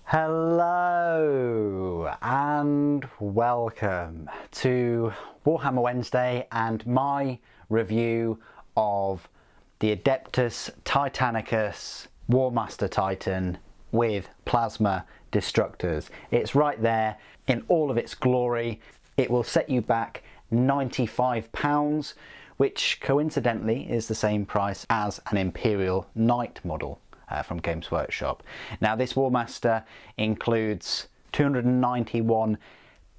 Hello and welcome to Warhammer Wednesday and my review of the Adeptus Titanicus Warmaster Titan with plasma destructors. It's right there in all of its glory. It will set you back £95, which coincidentally is the same price as an Imperial Knight model from Games Workshop. Now this Warmaster includes 291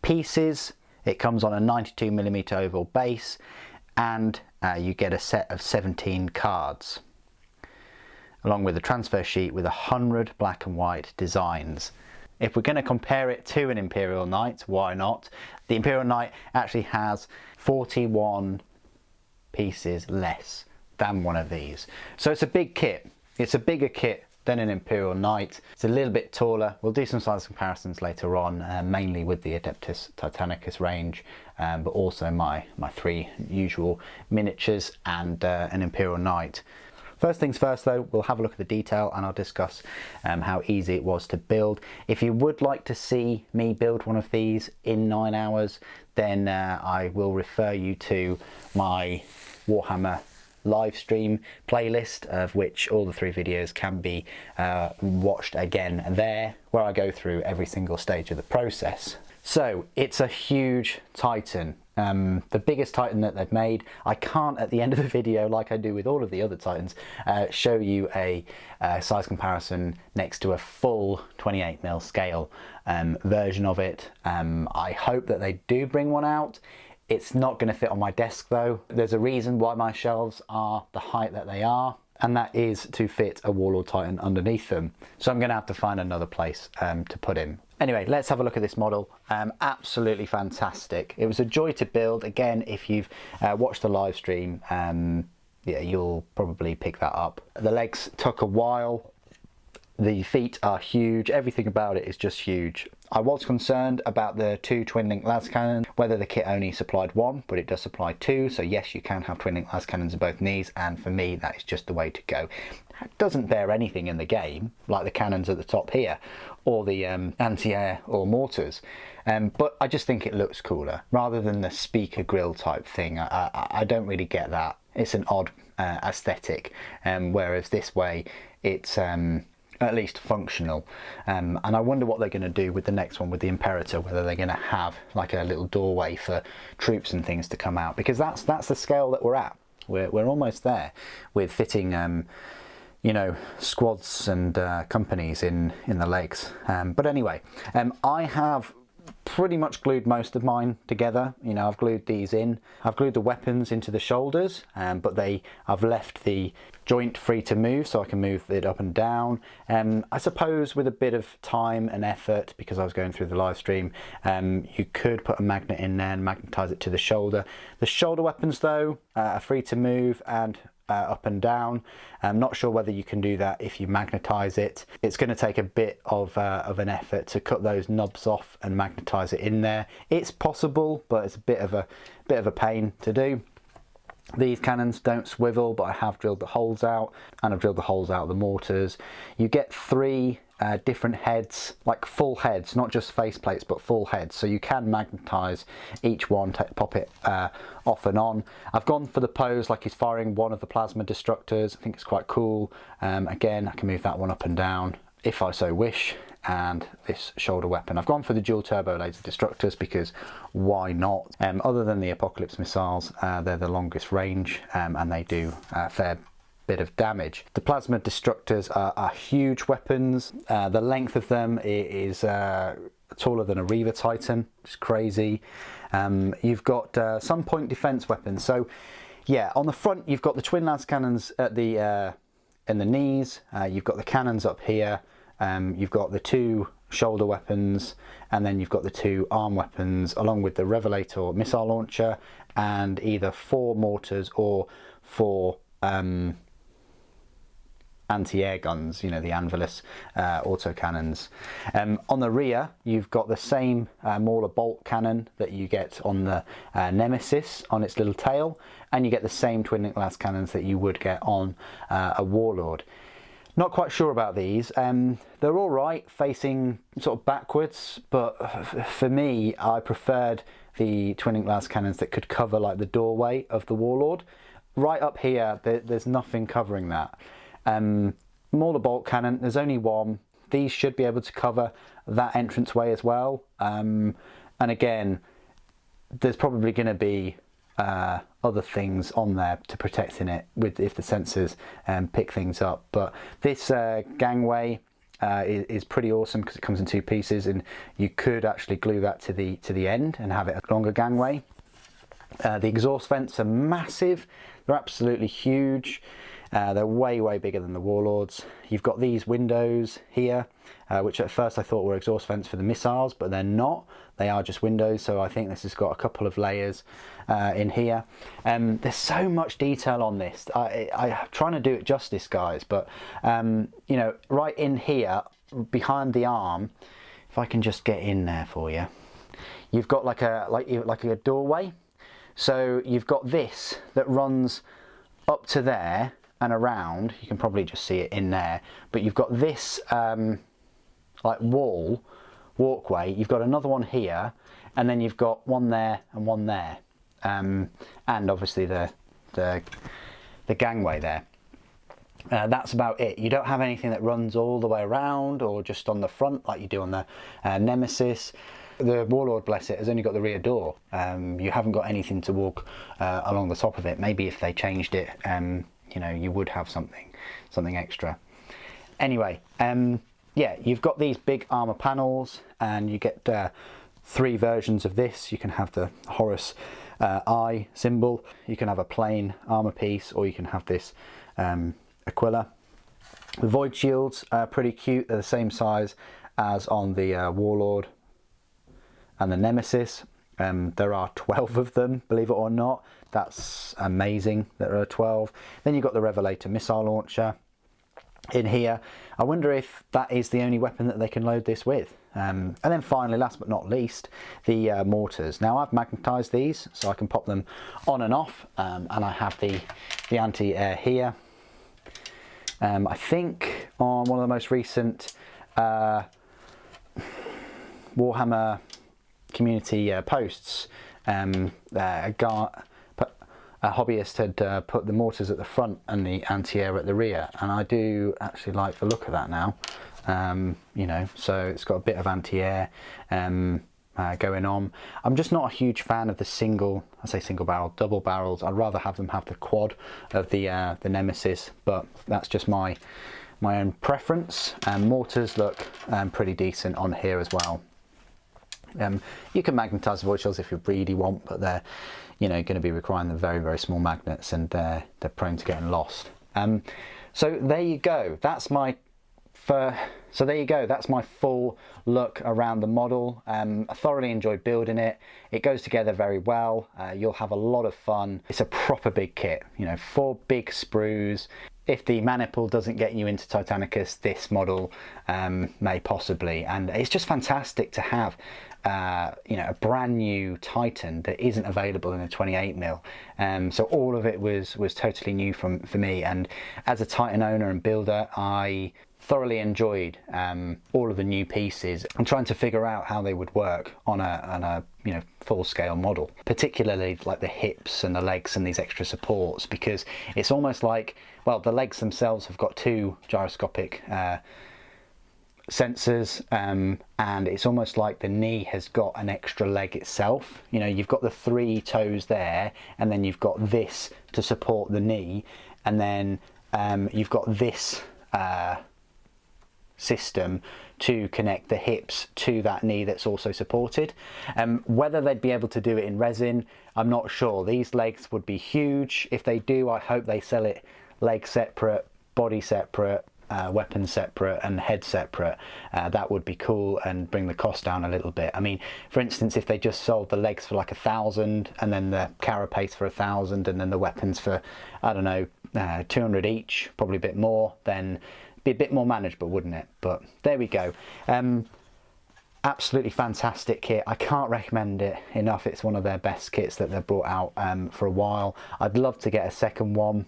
pieces. It comes on a 92mm oval base and you get a set of 17 cards along with a transfer sheet with 100 black and white designs. If we're going to compare it to an Imperial Knight, why not? The Imperial Knight actually has 41 pieces less than one of these. So it's a big kit. It's a bigger kit than an Imperial Knight. It's a little bit taller. We'll do some size comparisons later on, mainly with the Adeptus Titanicus range, but also my three usual miniatures and an Imperial Knight. First things first though, we'll have a look at the detail and I'll discuss how easy it was to build. If you would like to see me build one of these in 9 hours, then I will refer you to my Warhammer live stream playlist, of which all the 3 videos can be watched again there, where I go through every single stage of the process. So it's a huge Titan, the biggest Titan that they've made. I can't at the end of the video, like I do with all of the other Titans, show you a size comparison next to a full 28mm scale version of it. I hope that they do bring one out. It's not going to fit on my desk though. There's a reason why my shelves are the height that they are, and that is to fit a Warlord Titan underneath them. So I'm going to have to find another place to put him. Anyway, let's have a look at this model. Absolutely fantastic. It was a joy to build. Again, if you've watched the live stream, yeah, you'll probably pick that up. The legs took a while. The feet are huge. Everything about it is just huge. I was concerned about the 2 twin-link las cannons, whether the kit only supplied 1, but it does supply 2, so yes, you can have twin-link las cannons in both knees, and for me that is just the way to go. It doesn't bear anything in the game, like the cannons at the top here, or the anti-air or mortars, but I just think it looks cooler, rather than the speaker grill type thing. I don't really get that. It's an odd aesthetic, whereas this way it's at least functional, and I wonder what they're going to do with the next one with the Imperator, whether they're going to have like a little doorway for troops and things to come out, because that's the scale that we're at. We're almost there with fitting you know, squads and companies in the legs. But anyway, I have pretty much glued most of mine together. You know, I've glued these in. I've glued the weapons into the shoulders, but I've left the joint free to move, so I can move it up and down. I suppose with a bit of time and effort, because I was going through the live stream, you could put a magnet in there and magnetize it to the shoulder. The shoulder weapons though are free to move and up and down. I'm not sure whether you can do that if you magnetize it. It's going to take a bit of an effort to cut those knobs off and magnetize it in there. It's possible, but it's a bit of a pain to do. These cannons don't swivel, but I have drilled the holes out, and I've drilled the holes out of the mortars. You get 3 different heads, like full heads, not just face plates, but full heads. So you can magnetize each one, pop it off and on. I've gone for the pose like he's firing one of the plasma destructors. I think it's quite cool. Again, I can move that one up and down if I so wish. And this shoulder weapon, I've gone for the dual turbo laser destructors because why not? Other than the Apocalypse missiles, they're the longest range, and they do a fair bit of damage. The plasma destructors are huge weapons. The length of them is taller than a Reaver Titan. It's crazy. You've got some point defense weapons. So yeah, on the front you've got the twin las cannons at the in the knees. You've got the cannons up here. You've got the 2 shoulder weapons, and then you've got the 2 arm weapons, along with the Revelator missile launcher, and either 4 mortars or 4 anti-air guns, you know, the Anvilus autocannons. On the rear, you've got the same Mauler bolt cannon that you get on the Nemesis on its little tail, and you get the same twin-link las cannons that you would get on a Warlord. Not quite sure about these. They're all right facing sort of backwards, but for me, I preferred the twinning glass cannons that could cover like the doorway of the Warlord. Right up here, there's nothing covering that. Mauler bolt cannon, there's only one. These should be able to cover that entranceway as well. And again, there's probably going to be other things on there to protecting it if the sensors pick things up. But this gangway is pretty awesome because it comes in two pieces, and you could actually glue that to the end and have it a longer gangway. The exhaust vents are massive. They're absolutely huge. They're way bigger than the Warlords. You've got these windows here, which at first I thought were exhaust vents for the missiles, but they're not. They are just windows, so I think this has got a couple of layers in here. There's so much detail on this. I'm trying to do it justice, guys, but you know, right in here, behind the arm, if I can just get in there for you, you've got like a doorway. So you've got this that runs up to there and around. You can probably just see it in there, but you've got this like walkway. You've got another one here, and then you've got one there and one there, and obviously the gangway there. That's about it. You don't have anything that runs all the way around or just on the front like you do on the Nemesis. The Warlord, bless it, has only got the rear door. You haven't got anything to walk along the top of it. Maybe if they changed it, you know, you would have something extra. Anyway, yeah, you've got these big armor panels, and you get 3 versions of this. You can have the Horus eye symbol, you can have a plain armor piece, or you can have this Aquila. The void shields are pretty cute. They're the same size as on the Warlord and the Nemesis. There are 12 of them, believe it or not. That's amazing that there are 12. Then you've got the Revelator missile launcher in here. I wonder if that is the only weapon that they can load this with. And then finally, last but not least, the mortars. Now I've magnetised these so I can pop them on and off, and I have the anti-air here. I think on one of the most recent Warhammer community posts, a hobbyist had put the mortars at the front and the anti-air at the rear, and I do actually like the look of that now. You know, so it's got a bit of anti-air going on. I'm just not a huge fan of the single barrel, double barrels. I'd rather have them have the quad of the Nemesis, but that's just my own preference. Mortars look pretty decent on here as well. You can magnetise the void shields if you really want, but they're, you know, going to be requiring the very small magnets, and they're prone to getting lost. So there you go. That's my full look around the model. I thoroughly enjoyed building it. It goes together very well. You'll have a lot of fun. It's a proper big kit. You know, 4 big sprues. If the maniple doesn't get you into Titanicus, this model may possibly. And it's just fantastic to have you know, a brand new Titan that isn't available in a 28mm. So all of it was totally new for me. And as a Titan owner and builder, I thoroughly enjoyed all of the new pieces and trying to figure out how they would work on a you know, full-scale model, particularly like the hips and the legs and these extra supports, because it's almost like, well, the legs themselves have got 2 gyroscopic sensors, and it's almost like the knee has got an extra leg itself. You know, you've got the 3 toes there, and then you've got this to support the knee, and then you've got this system to connect the hips to that knee that's also supported. Whether they'd be able to do it in resin, I'm not sure. These legs would be huge. If they do, I hope they sell it leg separate, body separate, weapon separate and head separate. That would be cool and bring the cost down a little bit. I mean, for instance, if they just sold the legs for like 1,000, and then the carapace for 1,000, and then the weapons for, I don't know, 200 each, probably a bit more, then be a bit more manageable, wouldn't it? But there we go. Absolutely fantastic kit. I can't recommend it enough. It's one of their best kits that they've brought out for a while. I'd love to get a second one.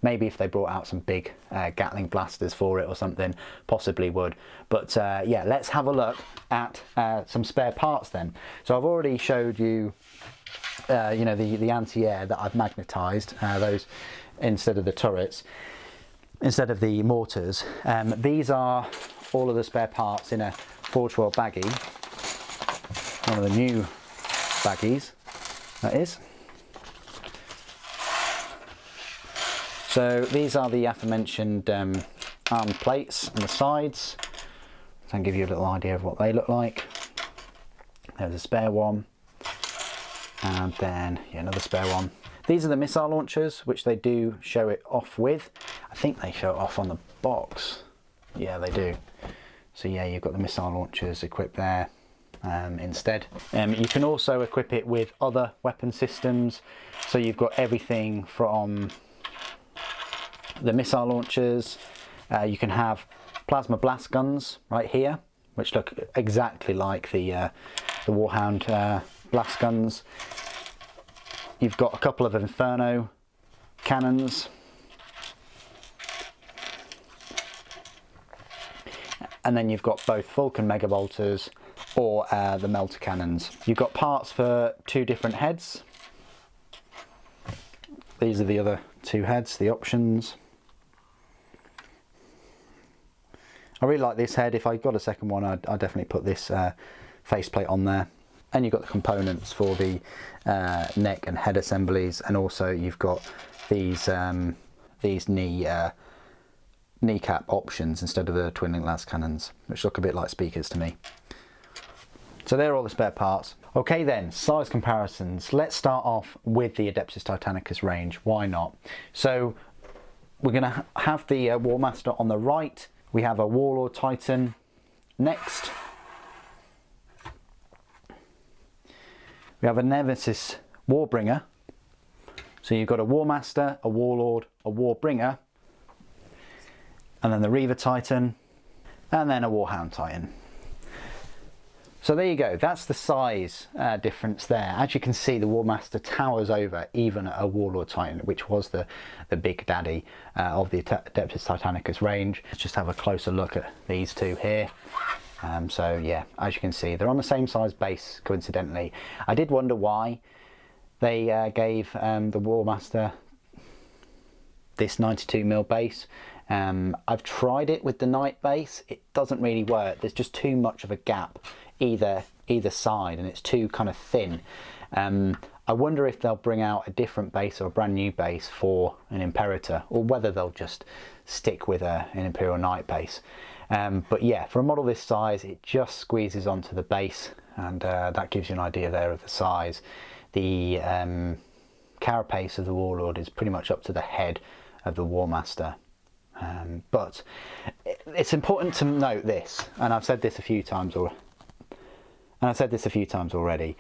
Maybe if they brought out some big Gatling blasters for it or something, possibly would. But yeah, let's have a look at some spare parts then. So I've already showed you, you know, the anti-air that I've magnetised, those instead of the turrets, instead of the mortars. These are all of the spare parts in a Forge World baggie, one of the new baggies that is. So these are the aforementioned arm plates on the sides. So I'll give you a little idea of what they look like. There's a spare one, and then yeah, another spare one. These are the missile launchers, which they do show it off with. I think they show it off on the box. Yeah, they do. So yeah, you've got the missile launchers equipped there instead. You can also equip it with other weapon systems. So you've got everything from the missile launchers. You can have plasma blast guns right here, which look exactly like the Warhound blast guns. You've got a couple of Inferno cannons, and then you've got both Vulcan mega bolters or the melter cannons. You've got parts for 2 different heads. These are the other 2 heads, the options. I really like this head. If I got a second one, I'd definitely put this faceplate on there. And you've got the components for the neck and head assemblies, and also you've got these kneecap options instead of the twin link las cannons, which look a bit like speakers to me. So they're all the spare parts. Okay then, size comparisons. Let's start off with the Adeptus Titanicus range. Why not? So we're going to have the Warmaster on the right. We have a Warlord Titan next. We have a Nemesis Warbringer. So you've got a Warmaster, a Warlord, a Warbringer, and then the Reaver Titan, and then a Warhound Titan. So there you go, that's the size difference there. As you can see, the Warmaster towers over even a Warlord Titan, which was the big daddy of the Adeptus Titanicus range. Let's just have a closer look at these 2 here. So yeah, as you can see, they're on the same size base, coincidentally. I did wonder why they gave the Warmaster this 92mm base. I've tried it with the Knight base. It doesn't really work. There's just too much of a gap either side, and it's too kind of thin. I wonder if they'll bring out a different base or a brand new base for an Imperator, or whether they'll just stick with an Imperial Knight base. But yeah, for a model this size, it just squeezes onto the base, and that gives you an idea there of the size. The carapace of the Warlord is pretty much up to the head of the Warmaster. But it's important to note this, and I've said this a few times already.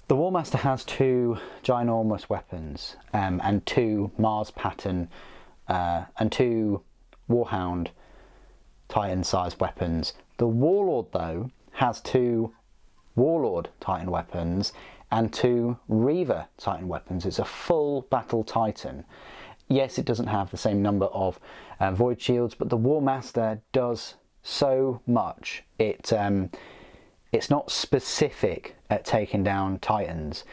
The Warmaster has 2 ginormous weapons, and 2 Mars pattern and 2 Warhound Titan sized weapons. The Warlord though has 2 Warlord Titan weapons and 2 Reaver Titan weapons. It's a full battle Titan. Yes, it doesn't have the same number of void shields, but the Warmaster does so much. It's not specific at taking down Titans.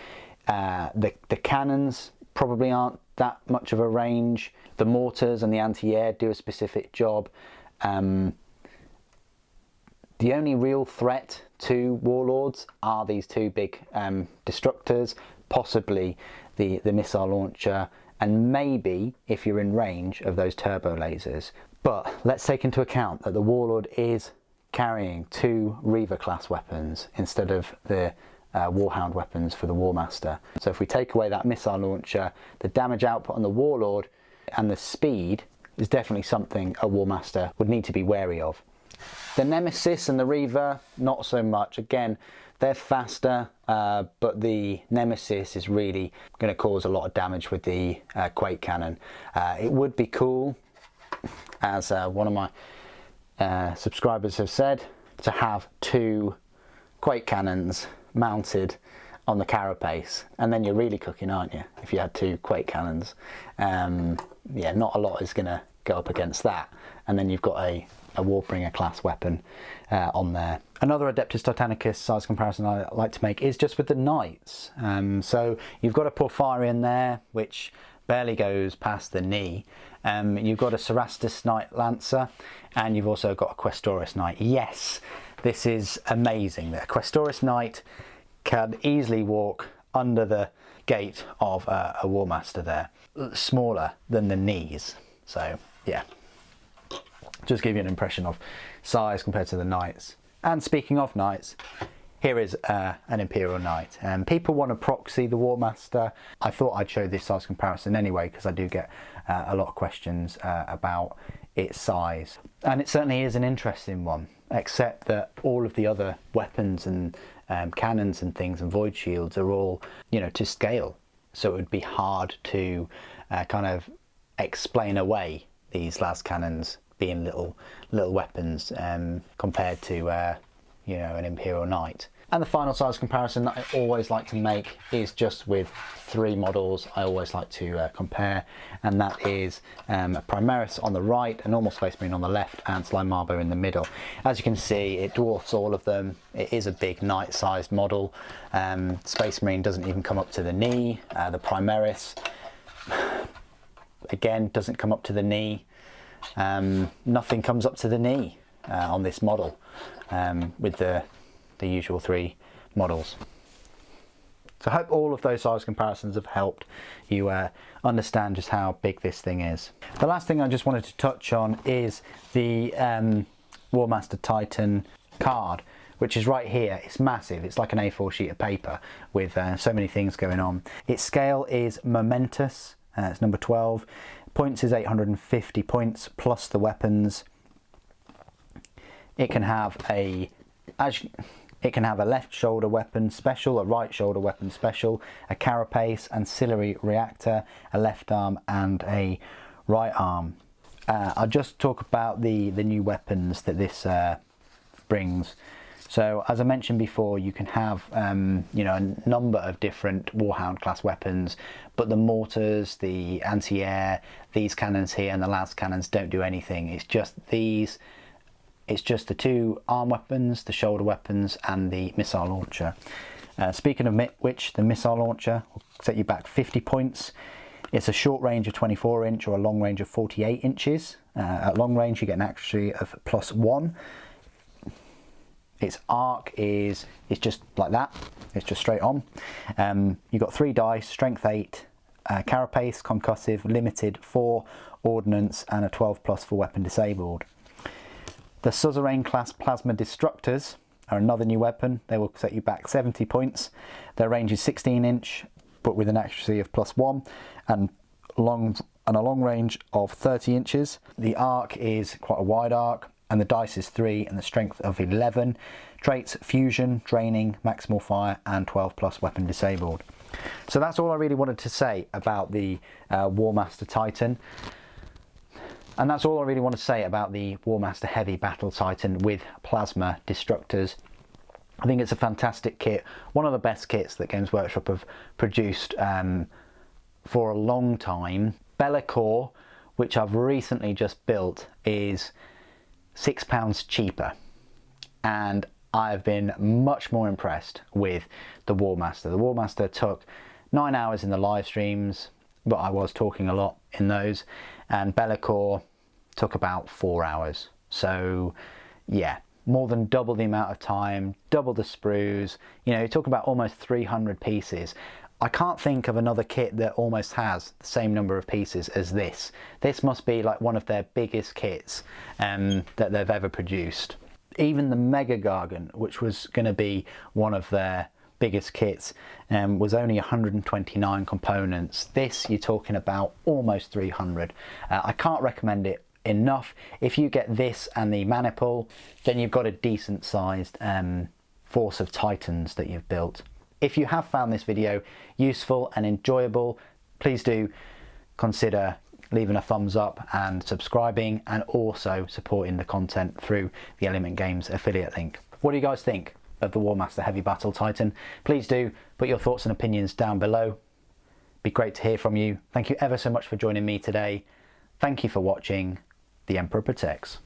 The cannons probably aren't that much of a range. The mortars and the anti-air do a specific job. The only real threat to Warlords are these 2 big destructors, possibly the missile launcher, and maybe if you're in range of those turbo lasers. But let's take into account that the Warlord is carrying 2 Reaver class weapons instead of the Warhound weapons for the Warmaster. So if we take away that missile launcher, the damage output on the Warlord and the speed is definitely something a Warmaster would need to be wary of. The Nemesis and the Reaver, not so much. Again, they're faster, but the Nemesis is really going to cause a lot of damage with the Quake Cannon. It would be cool, as one of my subscribers have said, to have 2 Quake Cannons mounted on the carapace, and then you're really cooking, aren't you, if you had 2 quake cannons. Yeah, not a lot is going to go up against that, and then you've got a Warbringer class weapon on there. Another Adeptus Titanicus size comparison I like to make is just with the knights. So you've got a Porphyrion there, which barely goes past the knee. You've got a Cerastus Knight Lancer, and you've also got a Questoris Knight. Yes, this is amazing. The Questoris Knight can easily walk under the gate of a Warmaster there, smaller than the knees. So yeah, just give you an impression of size compared to the knights. And speaking of knights, here is an Imperial Knight. People want to proxy the Warmaster. I thought I'd show this size comparison anyway, because I do get a lot of questions about its size. And it certainly is an interesting one, except that all of the other weapons and cannons and things and void shields are all, you know, to scale. So it would be hard to kind of explain away these las cannons being little weapons compared to you know, an Imperial Knight. And the final size comparison that I always like to make is just with 3 models I always like to compare, and that is a Primaris on the right, a normal Space Marine on the left, and Slimarbo in the middle. As you can see, it dwarfs all of them. It is a big knight sized model. Space Marine doesn't even come up to the knee. The Primaris again doesn't come up to the knee. Nothing comes up to the knee on this model with the usual 3 models. So I hope all of those size comparisons have helped you understand just how big this thing is. The last thing I just wanted to touch on is the Warmaster Titan card, which is right here. It's massive. It's like an A4 sheet of paper with so many things going on. Its scale is momentous. It's number 12. Points is 850 points plus the weapons. It can have a left shoulder weapon special, a right shoulder weapon special, a carapace, ancillary reactor, a left arm and a right arm. I'll just talk about the new weapons that this brings. So as I mentioned before, you can have you know, a number of different Warhound class weapons, but the mortars, the anti-air, these cannons here and the las cannons don't do anything. It's just these. It's just the 2 arm weapons, the shoulder weapons and the missile launcher. Speaking of which, the missile launcher will set you back 50 points. It's a short range of 24 inch or a long range of 48 inches. At long range you get an accuracy of +1. Its arc is just like that. It's just straight on. You've got 3 dice, strength 8, carapace, concussive, limited 4, ordnance and a 12+ for weapon disabled. The Suzerain class Plasma Destructors are another new weapon. They will set you back 70 points. Their range is 16 inch, but with an accuracy of +1 and a long range of 30 inches. The arc is quite a wide arc, and the dice is 3 and the strength of 11. Traits: fusion, draining, maximal fire and 12+ weapon disabled. So that's all I really wanted to say about the Warmaster Titan. And that's all I really want to say about the Warmaster Heavy Battle Titan with Plasma Destructors. I think it's a fantastic kit, one of the best kits that Games Workshop have produced for a long time. Be'lakor, which I've recently just built, is £6 cheaper, and I've been much more impressed with the Warmaster. The Warmaster took 9 hours in the live streams, but I was talking a lot in those, and Be'lakor took about 4 hours. So yeah, more than double the amount of time, double the sprues. You know, you talk about almost 300 pieces. I can't think of another kit that almost has the same number of pieces as this. This must be like one of their biggest kits that they've ever produced. Even the Mega Gargant, which was going to be one of their biggest kits, was only 129 components. This, you're talking about almost 300. I can't recommend it enough. If you get this and the Maniple, then you've got a decent sized force of Titans that you've built. If you have found this video useful and enjoyable, please do consider leaving a thumbs up and subscribing, and also supporting the content through the Element Games affiliate link. What do you guys think? of the Warmaster Heavy Battle Titan. Please do put your thoughts and opinions down below. Be great to hear from you. Thank you ever so much for joining me today. Thank you for watching. The Emperor Protects.